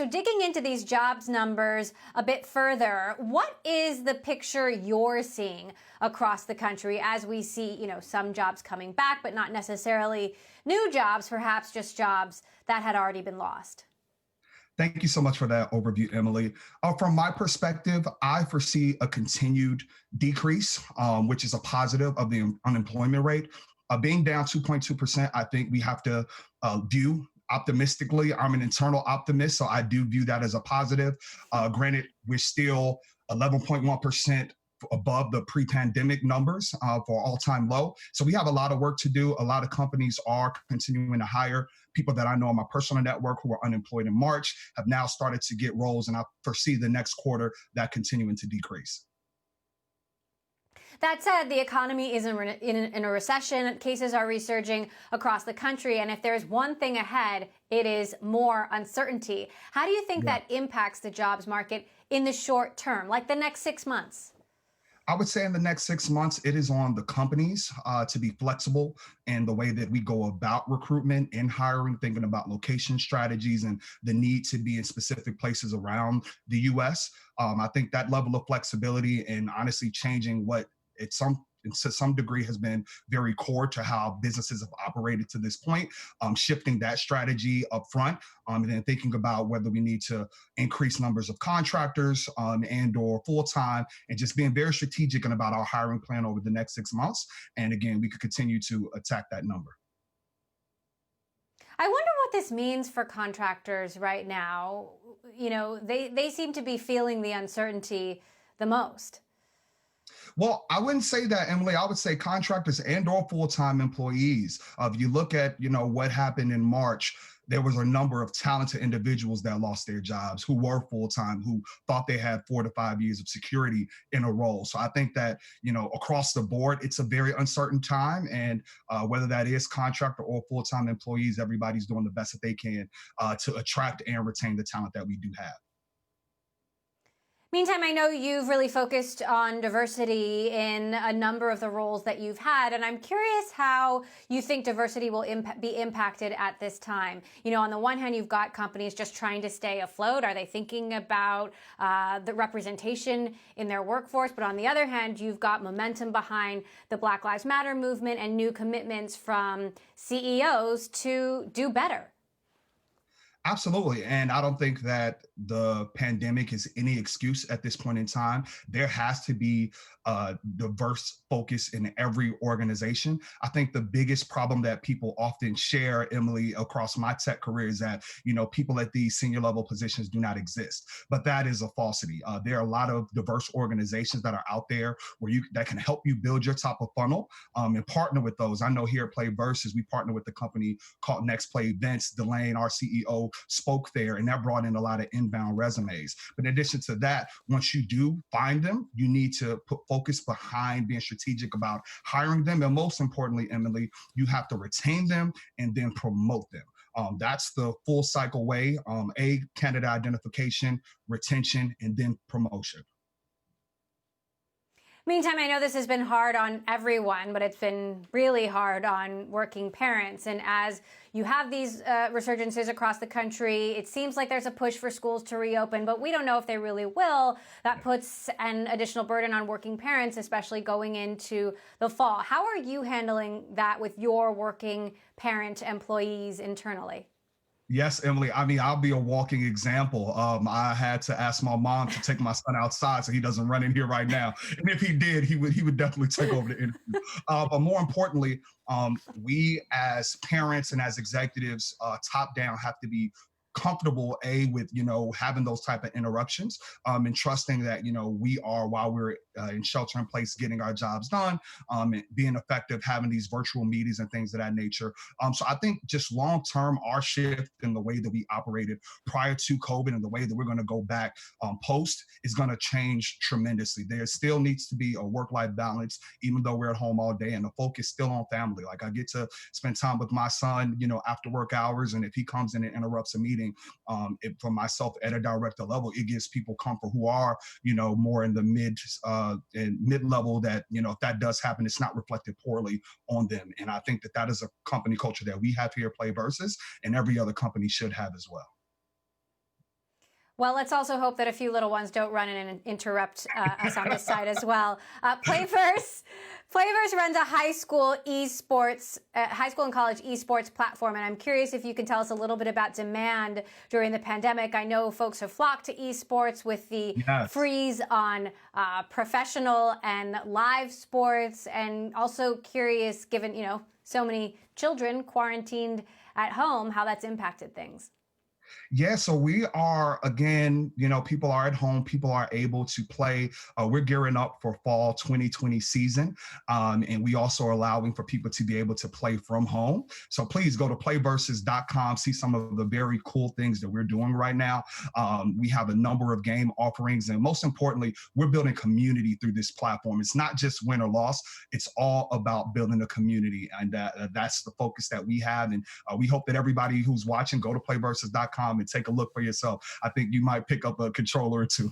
So digging into these jobs numbers a bit further, what is the picture you're seeing across the country as we see, some jobs coming back, but not necessarily new jobs, perhaps just jobs that had already been lost? Thank you so much for that overview, Emily. From my perspective, I foresee a continued decrease, which is a positive of the unemployment rate. Being down 2.2%, I think we have to view optimistically. I'm an internal optimist, so I do view that as a positive. Granted, we're still 11.1% above the pre-pandemic numbers for all-time low. So we have a lot of work to do. A lot of companies are continuing to hire. People that I know in my personal network who were unemployed in March have now started to get roles, and I foresee the next quarter that continuing to decrease. That said, the economy is in a recession. Cases are resurging across the country. And if there's one thing ahead, it is more uncertainty. How do you think that impacts the jobs market in the short term, like the next 6 months? I would say in the next 6 months, it is on the companies to be flexible in the way that we go about recruitment and hiring, thinking about location strategies and the need to be in specific places around the US. I think that level of flexibility and honestly changing what to some degree has been very core to how businesses have operated to this point, shifting that strategy up front, and then thinking about whether we need to increase numbers of contractors and or full-time, and just being very strategic about our hiring plan over the next 6 months. And again, we could continue to attack that number. I wonder what this means for contractors right now. They seem to be feeling the uncertainty the most. Well, I wouldn't say that, Emily. I would say contractors and or full-time employees. If you look at, what happened in March, there was a number of talented individuals that lost their jobs who were full-time, who thought they had 4 to 5 years of security in a role. So I think that, across the board, it's a very uncertain time. And whether that is contractor or full-time employees, everybody's doing the best that they can to attract and retain the talent that we do have. Meantime, I know you've really focused on diversity in a number of the roles that you've had, and I'm curious how you think diversity will be impacted at this time. On the one hand, you've got companies just trying to stay afloat. Are they thinking about the representation in their workforce? But on the other hand, you've got momentum behind the Black Lives Matter movement and new commitments from CEOs to do better. Absolutely. And I don't think that the pandemic is any excuse at this point in time. There has to be a diverse focus in every organization. I think the biggest problem that people often share, Emily, across my tech career is that, people at these senior level positions do not exist. But that is a falsity. There are a lot of diverse organizations that are out there that can help you build your top of funnel and partner with those. I know here at PlayVS's, we partner with a company called Next Play Events. Delane, our CEO, spoke there, and that brought in a lot of inbound resumes. But in addition to that, once you do find them, you need to put focus behind being strategic about hiring them. And most importantly, Emily, you have to retain them and then promote them. That's the full cycle way. Candidate identification, retention, and then promotion. Meantime, I know this has been hard on everyone, but it's been really hard on working parents. And as you have these resurgences across the country, it seems like there's a push for schools to reopen, but we don't know if they really will. That puts an additional burden on working parents, especially going into the fall. How are you handling that with your working parent employees internally? Yes, Emily. I mean, I'll be a walking example. I had to ask my mom to take my son outside so he doesn't run in here right now. And if he did, he would definitely take over the interview. But more importantly, we as parents and as executives, top down, have to be comfortable with having those type of interruptions and trusting that we are, while we're in shelter in place, getting our jobs done, and being effective, having these virtual meetings and things of that nature. So I think just long term, our shift in the way that we operated prior to COVID and the way that we're going to go back post is going to change tremendously. There still needs to be a work-life balance, even though we're at home all day, and the focus still on family. Like, I get to spend time with my son, after work hours, and if he comes in and interrupts a meeting, for myself at a director level, it gives people comfort who are, more in the mid-level that, if that does happen, it's not reflected poorly on them. And I think that is a company culture that we have here at PlayVS's, and every other company should have as well. Well, let's also hope that a few little ones don't run in and interrupt us on this side as well. PlayVS runs a high school and college esports platform, and I'm curious if you can tell us a little bit about demand during the pandemic. I know folks have flocked to esports with the freeze on professional and live sports, and also curious, given so many children quarantined at home, how that's impacted things. Yeah, so we are, again, people are at home, people are able to play. We're gearing up for fall 2020 season. And we also are allowing for people to be able to play from home. So please go to PlayVS's.com, see some of the very cool things that we're doing right now. We have a number of game offerings. And most importantly, we're building community through this platform. It's not just win or loss. It's all about building a community. And that's the focus that we have. And we hope that everybody who's watching, go to PlayVS's.com and take a look for yourself. I think you might pick up a controller or two.